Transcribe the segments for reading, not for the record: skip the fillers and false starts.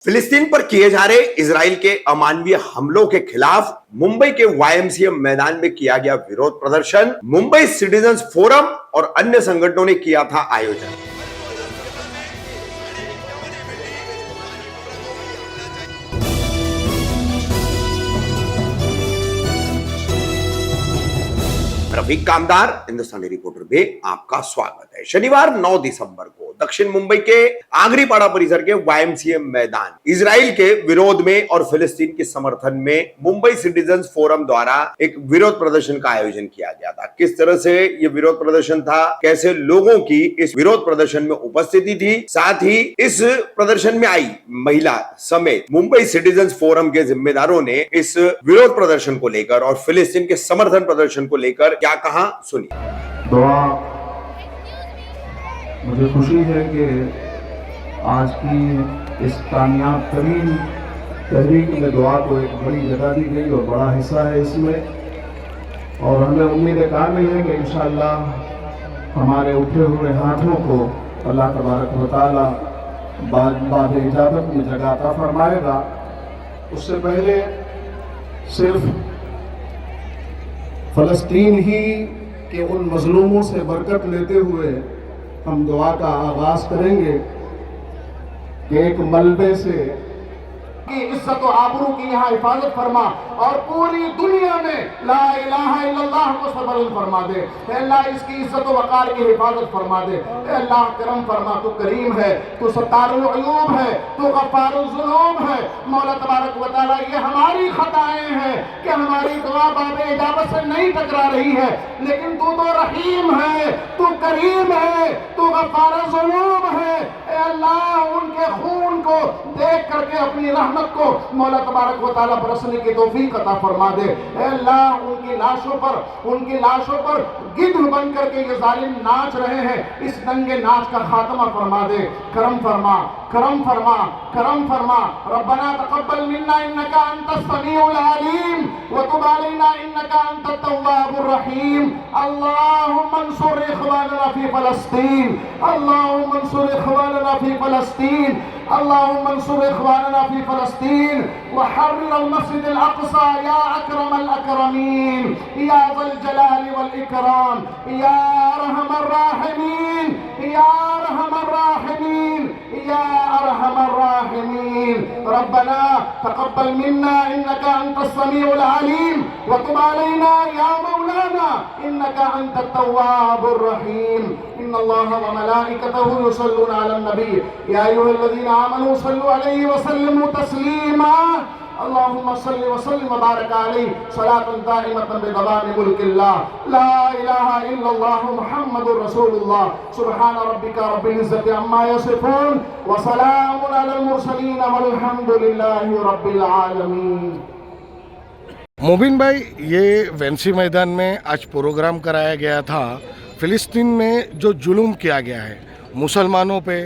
फिलिस्तीन पर किए जा रहे इजराइल के अमानवीय हमलों के खिलाफ मुंबई के वाईएमसीए मैदान में किया गया विरोध प्रदर्शन। मुंबई सिटीजन्स फोरम और अन्य संगठनों ने किया था आयोजन। रफीक कामदार, हिंदुस्तानी रिपोर्टर में आपका स्वागत है। शनिवार 9 दिसंबर को दक्षिण मुंबई के आगरीपाड़ा परिसर के वाईएमसीए मैदान इजराइल के विरोध में और फिलिस्तीन के समर्थन में मुंबई सिटीजन्स फोरम द्वारा एक विरोध प्रदर्शन का आयोजन किया गया था। किस तरह से ये विरोध प्रदर्शन था, कैसे लोगों की इस विरोध प्रदर्शन में उपस्थिति थी, साथ ही इस प्रदर्शन में आई महिला समेत मुंबई सिटीजन्स फोरम के जिम्मेदारों ने इस विरोध प्रदर्शन को लेकर और फिलिस्तीन के समर्थन प्रदर्शन को लेकर क्या कहा, सुनिए। दुआ, मुझे खुशी है कि आज की इस कामयाब तरीन तहरीक में दुआ को एक बड़ी जगह दी गई और बड़ा हिस्सा है इसमें, और हमें उम्मीद कामिल है कि इंशाअल्लाह हमारे उठे हुए हाथों को अल्लाह तबारक व तआला बाद इजाजत में जगह अता फरमाएगा। उससे पहले सिर्फ फ़लस्तीन ही के उन मजलूमों से बरकत लेते हुए हम दुआ का आगाज करेंगे कि एक मलबे से की इज्जत और आबरू की यहाँ हिफाजत फरमा और पूरी दुनिया में ला इलाहा इल्लल्लाह को सबल फरमा दे। अल्लाह इसकी इज्जत और वकार की हिफाजत फरमा दे। अल्लाह करम फरमा, तू करीम है, तू सत्तारुल अयूब है, तू गफ्फारुल ज़ुनूब है। मौला तबारक व तआला, ये हमारी खताएं हैं कि हमारी दुआ बाबे इजाबत से नहीं टकरा रही है, लेकिन तू तो रहीम है, तू करीम है, तू गफ्फारुल ज़ुनूब है। अल्लाह उनके खून को देख करके अपनी रहमत को मौला तबारक व तआला बरसने की तौफीक अता फरमा दे। अल्लाह उनकी लाशों पर गिद्ध बन करके ये जालिम नाच रहे हैं, इस दंगे नाच का खात्मा फरमा दे। करम फरमा, करम फरमा, करम फरमा। रब्बना तक़ब्बल मिन्ना इन्नका अंतस समीउल अलीम व तुब अलैना इन्नका अंतत तव्वाबुर रहीम। अल्लाहुम्मा अंसुर इख़वानना फी फ़लस्तीन, अल्लाहुम्मा अंसुर इख़वानना फी फ़लस्तीन, अल्लाहुम्मा अंसुर इख़वानना फी फ़लस्तीन व हर्रिर अल मस्जिदिल अक़सा या अकरमल अकरमीन या ज़ल जलाली वल इकराम या अरहमर राहिमीन या अरहमर राहिमीन या अरहमर राहिमीन। रब्बना तक़ब्बल मिन्ना इन्नका अंतस समीउल अलीम व तुब अलैना या मौलाना इन्नका अंतत तव्वाबुर रहीम। इन्नल्लाहा व मलाइकतहु युसल्लूना अलन नबी या अय्युहल्लज़ीना आमनू सल्लु अलैहि व सल्लिमू तस्लीमा। अल्लाहुम्मा सल्लि व सल्लिम व बारिक अलैहि सलातन दाइमतन बिदवामि मुल्किल्लाह ला इलाहा इल्लल्लाह मुहम्मदुर रसूलुल्लाह। सुब्हान रब्बिका रब्बिल इज्जति अम्मा यसिफून व सलामुन अलल मुरसलीन वल्हम्दुलिल्लाहि रब्बिल आलमीन। मोबिन भाई, ये वेंसी मैदान में आज प्रोग्राम कराया गया था। फिलिस्तीन में जो जुल्म किया गया है, मुसलमानों पे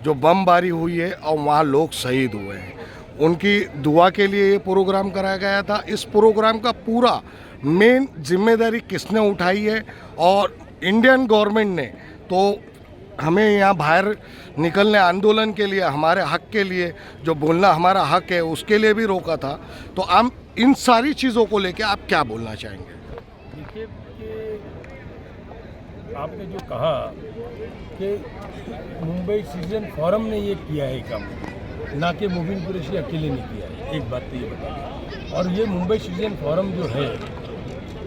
जो बमबारी हुई है और वहाँ लोग शहीद हुए हैं, उनकी दुआ के लिए ये प्रोग्राम कराया गया था। इस प्रोग्राम का पूरा मेन जिम्मेदारी किसने उठाई है? और इंडियन गवर्नमेंट ने तो हमें यहाँ बाहर निकलने आंदोलन के लिए, हमारे हक के लिए जो बोलना हमारा हक है उसके लिए भी रोका था। तो हम इन सारी चीज़ों को लेके आप क्या बोलना चाहेंगे? देखिए, आपने जो कहा कि मुंबई सिटीजन फोरम ने ये किया है काम, ना कि मुबीन कुरैशी अकेले ने किया है, एक बात तो ये बता। और ये मुंबई सिटीजन फोरम जो है,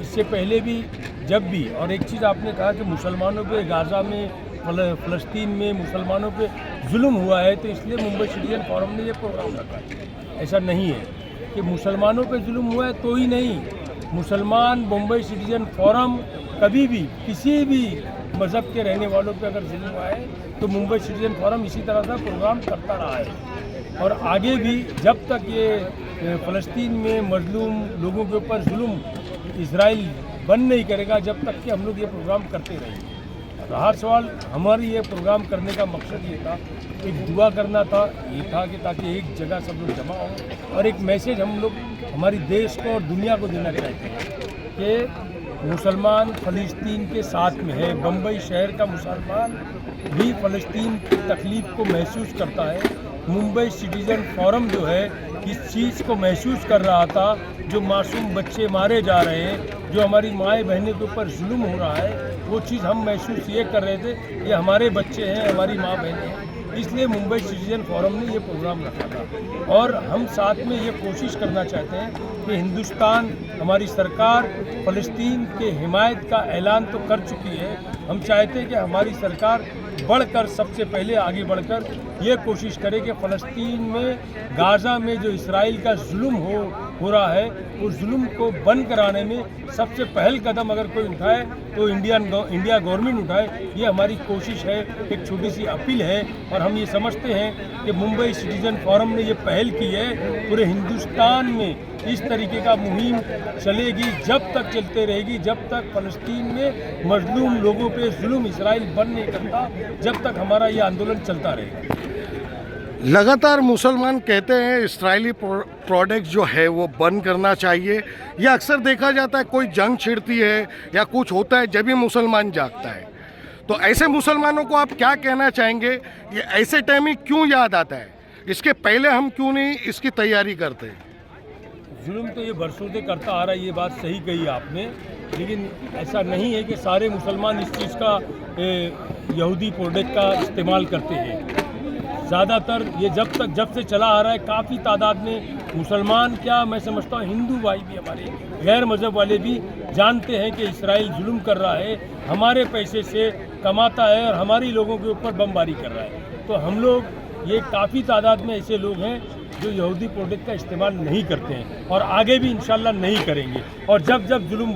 इससे पहले भी जब भी, और एक चीज़ आपने कहा कि मुसलमानों पे गाज़ा में, फ़लस्तीन में मुसलमानों पे जुल्म हुआ है, तो इसलिए मुंबई सिटीजन फोरम ने ये प्रोग्राम रखा है। ऐसा नहीं है कि मुसलमानों पे जुल्म हुआ है तो ही नहीं, मुसलमान मुंबई सिटीजन फोरम कभी भी किसी भी मज़हब के रहने वालों पे अगर जुल्म हुआ है तो मुंबई सिटीजन फोरम इसी तरह का प्रोग्राम करता रहा है। और आगे भी जब तक ये फ़लस्तीन में मजलूम लोगों के ऊपर जुल्म इजराइल बंद नहीं करेगा, जब तक कि हम लोग ये प्रोग्राम करते रहेंगे। रहा सवाल, हमारी ये प्रोग्राम करने का मकसद ये था, एक दुआ करना था, ये था कि ताकि एक जगह सब लोग जमा हों और एक मैसेज हम लोग हमारी देश को और दुनिया को देना चाहते हैं कि मुसलमान फ़लस्तीन के साथ में है। बम्बई शहर का मुसलमान भी फ़लस्तीन की तकलीफ़ को महसूस करता है मुंबई सिटीजन फोरम जो है इस चीज़ को महसूस कर रहा था, जो मासूम बच्चे मारे जा रहे हैं, जो हमारी माएँ बहनों के ऊपर जुल्म हो रहा है, वो चीज़ हम महसूस ये कर रहे थे, ये हमारे बच्चे हैं, हमारी माँ बहनें हैं। इसलिए मुंबई सिटीजन फोरम ने ये प्रोग्राम रखा था और हम साथ में ये कोशिश करना चाहते हैं कि हिंदुस्तान, हमारी सरकार फ़लस्तीन के हिमायत का ऐलान तो कर चुकी है। हम चाहते हैं कि हमारी सरकार बढ़कर, सबसे पहले आगे बढ़कर ये कोशिश करे कि फ़लस्तीन में, गाज़ा में जो इसराइल का जुल्म हो रहा है, उस जुल्म को बंद कराने में सबसे पहल कदम अगर कोई उठाए तो इंडिया गवर्नमेंट उठाए। ये हमारी कोशिश है, एक छोटी सी अपील है और हम ये समझते हैं कि मुंबई सिटीजन फोरम ने ये पहल की है। पूरे हिंदुस्तान में इस तरीके का मुहिम चलेगी, जब तक चलते रहेगी, जब तक फ़लस्तीन में मजलूम लोगों पे जुल्म इसराइल बंद नहीं करता, जब तक हमारा ये आंदोलन चलता रहेगा। लगातार मुसलमान कहते हैं इस्राएली प्रोडक्ट जो है वो बंद करना चाहिए। या अक्सर देखा जाता है कोई जंग छिड़ती है या कुछ होता है जब भी मुसलमान जागता है, तो ऐसे मुसलमानों को आप क्या कहना चाहेंगे? ये ऐसे टाइम ही क्यों याद आता है? इसके पहले हम क्यों नहीं इसकी तैयारी करते? जुल्म तो ये बरसों से करता आ रहा है, ये बात सही कही आपने, लेकिन ऐसा नहीं है कि सारे मुसलमान इस चीज़ का यहूदी प्रोडक्ट का इस्तेमाल करते हैं। ज़्यादातर ये जब से चला आ रहा है, काफ़ी तादाद में मुसलमान, क्या मैं समझता हूँ हिंदू भाई भी, हमारे गैर मज़हब वाले भी जानते हैं कि इसराइल जुल्म कर रहा है, हमारे पैसे से कमाता है और हमारी लोगों के ऊपर बमबारी कर रहा है। तो हम लोग, ये काफ़ी तादाद में ऐसे लोग हैं जो यहूदी प्रोडक्ट का इस्तेमाल नहीं करते हैं और आगे भी इंशाल्लाह नहीं करेंगे। और जब जुल्म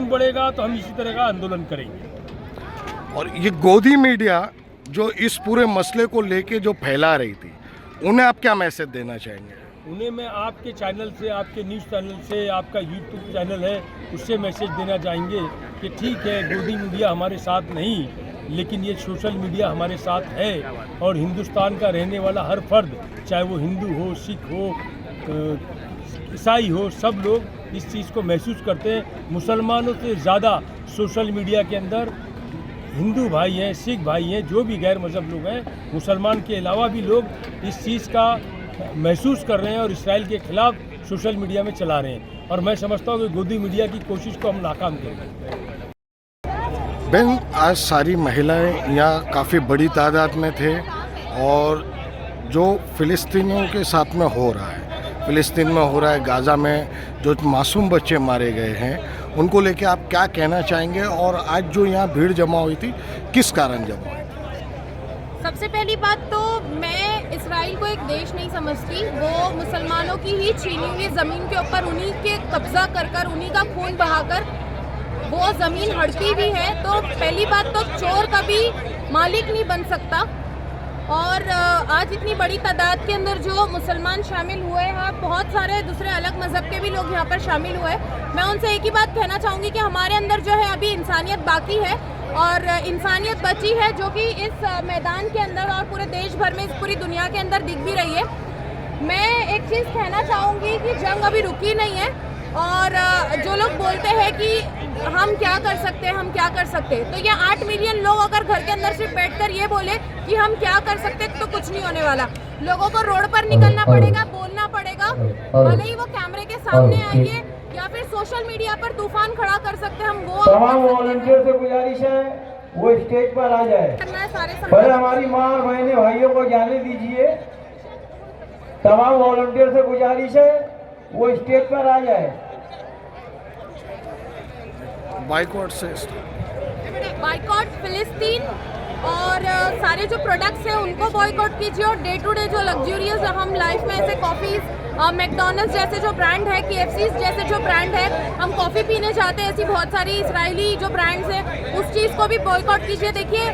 बढ़ेगा तो हम इसी तरह का आंदोलन करेंगे। और ये गोदी मीडिया जो इस पूरे मसले को लेके जो फैला रही थी, उन्हें आप क्या मैसेज देना चाहेंगे? उन्हें मैं आपके चैनल से, आपके न्यूज़ चैनल से, आपका यूट्यूब चैनल है, उससे मैसेज देना चाहेंगे कि ठीक है, गोदी मीडिया हमारे साथ नहीं, लेकिन ये सोशल मीडिया हमारे साथ है और हिंदुस्तान का रहने वाला हर फर्द, चाहे वो हिंदू हो, सिख हो, ईसाई हो, सब लोग इस चीज़ को महसूस करते हैं। मुसलमानों से ज़्यादा सोशल मीडिया के अंदर हिंदू भाई हैं, सिख भाई हैं, जो भी गैर मज़हब लोग हैं, मुसलमान के अलावा भी लोग इस चीज़ का महसूस कर रहे हैं और इसराइल के ख़िलाफ़ सोशल मीडिया में चला रहे हैं। और मैं समझता हूँ कि गोदी मीडिया की कोशिश को हम नाकाम करेंगे। बहन, आज सारी महिलाएं यहाँ काफ़ी बड़ी तादाद में थे और जो फ़िलिस्तीनियों के साथ में हो रहा है, फ़िलिस्तीन में हो रहा है, गाज़ा में जो मासूम बच्चे मारे गए हैं, उनको लेके आप क्या कहना चाहेंगे? और आज जो यहाँ भीड़ जमा हुई थी, किस कारण जमा हुई? सबसे पहली बात तो मैं इसराइल को एक देश नहीं समझती, वो मुसलमानों की ही छीनी हुई ज़मीन के ऊपर उन्हीं के कब्जा कर उन्हीं का खून बहाकर वो ज़मीन हड़पी भी है। तो पहली बात तो चोर कभी मालिक नहीं बन सकता। और आज इतनी बड़ी तादाद के अंदर जो मुसलमान शामिल हुए हैं, बहुत सारे दूसरे अलग मज़हब के भी लोग यहाँ पर शामिल हुए। मैं उनसे एक ही बात कहना चाहूँगी कि हमारे अंदर जो है अभी इंसानियत बाकी है और इंसानियत बची है, जो कि इस मैदान के अंदर और पूरे देश भर में, इस पूरी दुनिया के अंदर दिख भी रही है। मैं एक चीज़ कहना चाहूँगी कि जंग अभी रुकी नहीं है और जो लोग बोलते हैं कि हम क्या कर सकते हैं, तो ये 8 मिलियन लोग अगर घर के अंदर सिर्फ बैठकर ये बोले कि हम क्या कर सकते हैं, तो कुछ नहीं होने वाला। लोगों को रोड पर निकलना पड़ेगा, बोलना पड़ेगा, भले ही वो कैमरे के सामने आइए या फिर सोशल मीडिया पर तूफान खड़ा कर सकते हैं। हम वो तमाम वॉलंटियर से गुजारिश है वो स्टेज पर आ जाए, पर हमारी माँ बहने भाइयों को जाने दीजिए। तमाम वॉलंटियर से गुजारिश है वो स्टेज पर आ जाए। बाइकॉट फिलिस्तीन और सारे जो प्रोडक्ट्स हैं उनको बॉयकॉट कीजिए और डे टू डे जो लग्जरियस हम लाइफ में ऐसे कॉफ़ीज़, मैकडॉनल्ड्स जैसे जो ब्रांड है, KFC जैसे जो ब्रांड है, हम कॉफ़ी पीने जाते हैं, ऐसी बहुत सारी इसराइली जो ब्रांड्स हैं, उस चीज़ को भी बॉयकॉट कीजिए। देखिए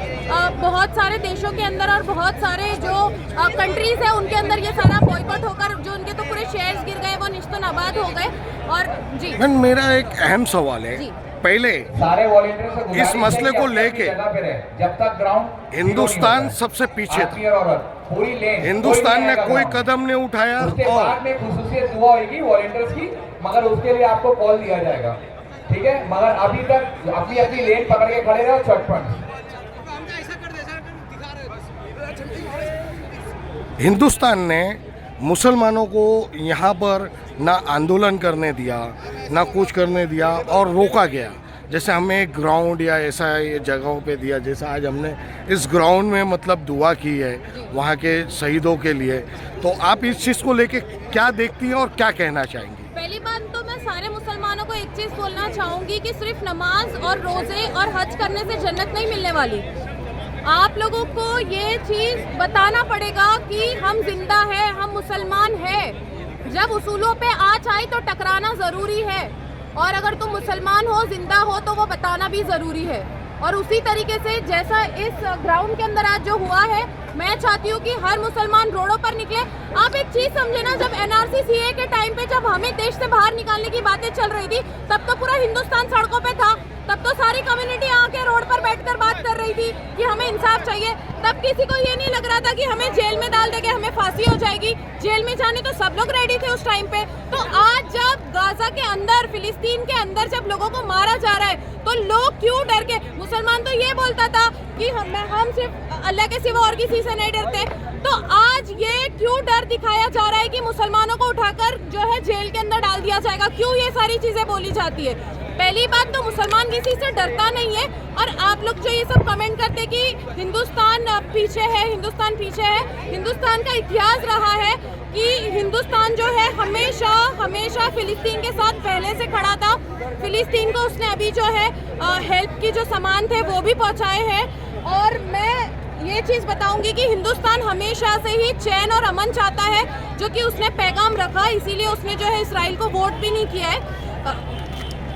बहुत सारे देशों के अंदर और बहुत सारे जो कंट्रीज़ हैं उनके अंदर ये सारा बॉयकॉट होकर जो उनके तो पूरे शेयर्स गिर गए, वो निश्तो-नाबाद हो गए। और जी मेरा एक अहम सवाल है, पहले सारे वॉलंटियर से इस मसले को लेके जब तक ग्राउंड हिंदुस्तान सबसे पीछे था, पूरी लेन हिंदुस्तान ने कोई कदम नहीं उठाया। उसके और बाद में खुसूसियत दुआ होगी वॉलंटियर्स की, मगर उसके लिए आपको कॉल दिया जाएगा, ठीक है? मगर अभी तक अपनी लेन पकड़ के खड़े रहो, चटपट। हिंदुस्तान ने मुसलमानों को यहाँ पर ना आंदोलन करने दिया, ना कुछ करने दिया और रोका गया। जैसे हमें एक ग्राउंड या ऐसा ये जगहों पे दिया, जैसा आज हमने इस ग्राउंड में मतलब दुआ की है वहाँ के शहीदों के लिए। तो आप इस चीज़ को लेके क्या देखती हैं और क्या कहना चाहेंगी? पहली बात तो मैं सारे मुसलमानों को एक चीज़ बोलना चाहूँगी कि सिर्फ नमाज और रोज़े और हज करने से जन्नत नहीं मिलने वाली। आप लोगों को ये चीज़ बताना पड़ेगा कि हम जिंदा हैं, हम मुसलमान हैं। जब उसूलों पे आँच आई तो टकराना ज़रूरी है, और अगर तुम मुसलमान हो, जिंदा हो, तो वो बताना भी ज़रूरी है। और उसी तरीके से जैसा इस ग्राउंड के अंदर आज जो हुआ है, मैं चाहती हूँ कि हर मुसलमान रोडों पर निकले। आप एक चीज़ समझे ना, जब एनआरसी सीए के टाइम पे जब हमें देश से बाहर निकालने की बातें चल रही थी, तब तो पूरा हिंदुस्तान सड़कों पे था। तब तो सारी कम्युनिटी आके रोड पर बैठकर बात कर रही थी कि हमें इंसाफ चाहिए। तब किसी को ये नहीं लग रहा था कि हमें जेल में डाल देंगे, हमें फांसी हो जाएगी। जेल में जाने तो सब लोग रेडी थे उस टाइम पे। तो आज जब गाजा के अंदर, फिलिस्तीन के अंदर जब लोगों को मारा जा रहा है, तो लोग क्यों डर के? मुसलमान तो ये बोलता था कि हम सिर्फ अल्लाह के सिवा और किसी से नहीं डरते। तो आज ये क्यों डर दिखाया जा रहा है कि मुसलमानों को उठाकर जो है जेल के अंदर डाल दिया जाएगा? क्यों ये सारी चीजें बोली जाती है? पहली बात तो मुसलमान किसी से डरता नहीं है। और आप लोग जो ये सब कमेंट करते कि हिंदुस्तान पीछे है, हिंदुस्तान पीछे है, हिंदुस्तान का इतिहास रहा है कि हिंदुस्तान जो है हमेशा फिलिस्तीन के साथ पहले से खड़ा था। फिलिस्तीन को उसने अभी जो है हेल्प की जो सामान थे वो भी पहुंचाए हैं। और मैं ये चीज़ बताऊंगी कि हिंदुस्तान हमेशा से ही चैन और अमन चाहता है, जो कि उसने पैगाम रखा, इसीलिए उसने जो है इसराइल को वोट भी नहीं किया है।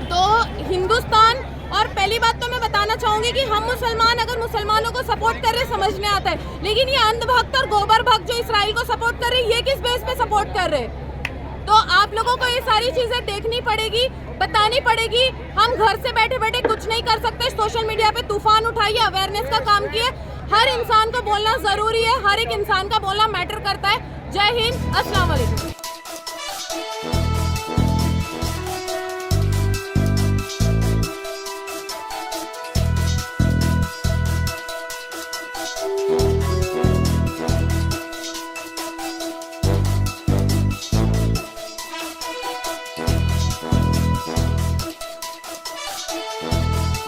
तो हिंदुस्तान, और पहली बात तो मैं बताना चाहूंगी कि हम मुसलमान अगर मुसलमानों को सपोर्ट कर रहे समझ में आता है, लेकिन ये अंधभक्त और गोबर भक्त जो इसराइल को सपोर्ट कर रहे, ये किस बेस पे सपोर्ट कर रहे? तो आप लोगों को ये सारी चीजें देखनी पड़ेगी, बतानी पड़ेगी। हम घर से बैठे बैठे कुछ नहीं कर सकते। सोशल मीडिया पे तूफान उठाइए, अवेयरनेस का काम किए। हर इंसान को बोलना जरूरी है, हर एक इंसान का बोलना मैटर करता है। जय हिंद, अस्सलाम वालेकुम।